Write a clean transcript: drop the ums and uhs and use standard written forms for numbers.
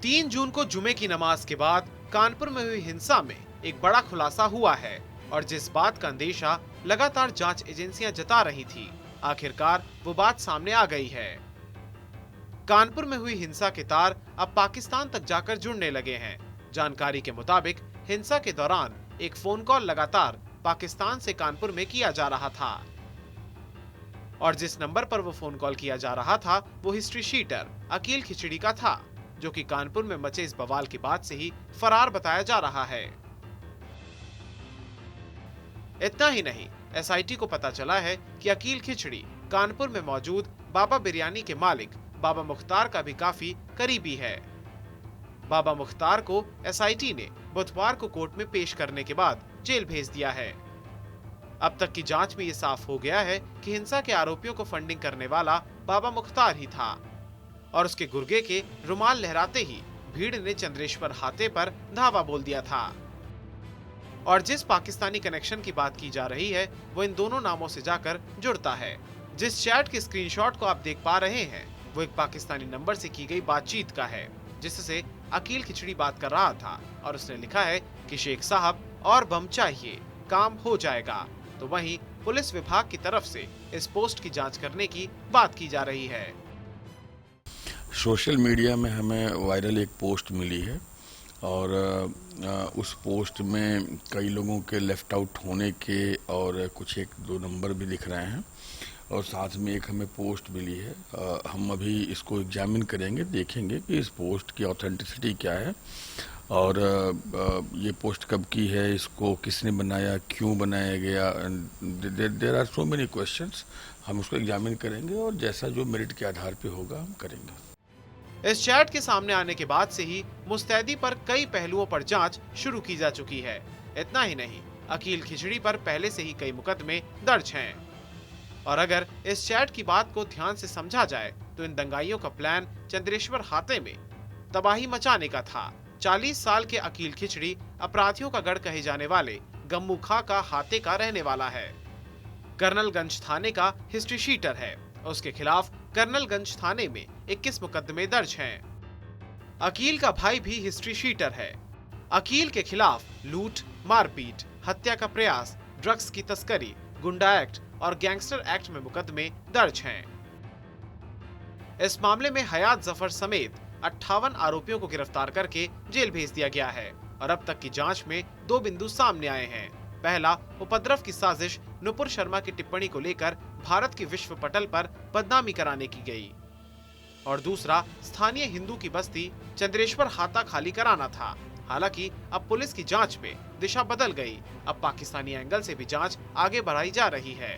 3 जून को जुमे की नमाज के बाद कानपुर में हुई हिंसा में एक बड़ा खुलासा हुआ है और जिस बात का अंदेशा लगातार जांच एजेंसियां जता रही थी, आखिरकार वो बात सामने आ गई है। कानपुर में हुई हिंसा के तार अब पाकिस्तान तक जाकर जुड़ने लगे हैं। जानकारी के मुताबिक हिंसा के दौरान एक फोन कॉल लगातार पाकिस्तान से कानपुर में किया जा रहा था और जिस नंबर पर वो फोन कॉल किया जा रहा था वो हिस्ट्री शीटर अकील खिचड़ी का था, जो कि कानपुर में मचे इस बवाल के बाद से ही फरार बताया जा रहा है। इतना ही नहीं, एसआईटी को पता चला है कि अकील खिचड़ी कानपुर में मौजूद बाबा बिरयानी के मालिक बाबा मुख्तार का भी काफी करीबी है। बाबा मुख्तार को एसआईटी ने बुधवार को कोर्ट में पेश करने के बाद जेल भेज दिया है। अब तक की जांच में ये साफ हो गया है कि हिंसा के आरोपियों को फंडिंग करने वाला बाबा मुख्तार ही था और उसके गुर्गे के रुमाल लहराते ही भीड़ ने चंद्रेश्वर हाते पर धावा बोल दिया था। और जिस पाकिस्तानी कनेक्शन की बात की जा रही है वो इन दोनों नामों से जाकर जुड़ता है। जिस चैट के स्क्रीनशॉट को आप देख पा रहे हैं वो एक पाकिस्तानी नंबर से की गई बातचीत का है, जिससे अकील खिचड़ी बात कर रहा था और उसने लिखा है कि शेख साहब और बम चाहिए, काम हो जाएगा। तो वहीं पुलिस विभाग की तरफ से इस पोस्ट की जांच करने की बात की जा रही है। सोशल मीडिया में हमें वायरल एक पोस्ट मिली है और उस पोस्ट में कई लोगों के लेफ्ट आउट होने के और कुछ एक दो नंबर भी दिख रहे हैं और साथ में एक हमें पोस्ट मिली है। हम अभी इसको एग्जामिन करेंगे, देखेंगे कि इस पोस्ट की ऑथेंटिसिटी क्या है और ये पोस्ट कब की है, इसको किसने बनाया, क्यों बनाया गया। There are so many questions. हम उसको एग्जामिन करेंगे और जैसा जो मेरिट के आधार पे होगा हम करेंगे। इस चैट के सामने आने के बाद से ही मुस्तैदी पर कई पहलुओं पर जांच शुरू की जा चुकी है। इतना ही नहीं, अकील खिचड़ी पर पहले से ही कई मुकदमे दर्ज हैं। और अगर इस चैट की बात को ध्यान से समझा जाए तो इन दंगाइयों का प्लान चंद्रेश्वर हाते में तबाही मचाने का था। 40 साल के अकील खिचड़ी अपराधियों का गढ़ कहे जाने वाले गम्मू खां का हाते का रहने वाला है। कर्नलगंज थाने का हिस्ट्री शीटर है। उसके खिलाफ कर्नलगंज थाने में 21 मुकदमे दर्ज हैं। अकील का भाई भी हिस्ट्री शीटर है। अकील के खिलाफ लूट, मारपीट, हत्या का प्रयास, ड्रग्स की तस्करी, गुंडा एक्ट और गैंगस्टर एक्ट में मुकदमे दर्ज हैं। इस मामले में हयात जफर समेत 58 आरोपियों को गिरफ्तार करके जेल भेज दिया गया है और अब तक की जांच में 2 बिंदु सामने आए हैं। पहला, उपद्रव की साजिश नुपुर शर्मा की टिप्पणी को लेकर भारत की विश्व पटल पर बदनामी कराने की गई और दूसरा, स्थानीय हिंदू की बस्ती चंद्रेश्वर हाता खाली कराना था। हालांकि अब पुलिस की जांच में दिशा बदल गई। अब पाकिस्तानी एंगल से भी जांच आगे बढ़ाई जा रही है।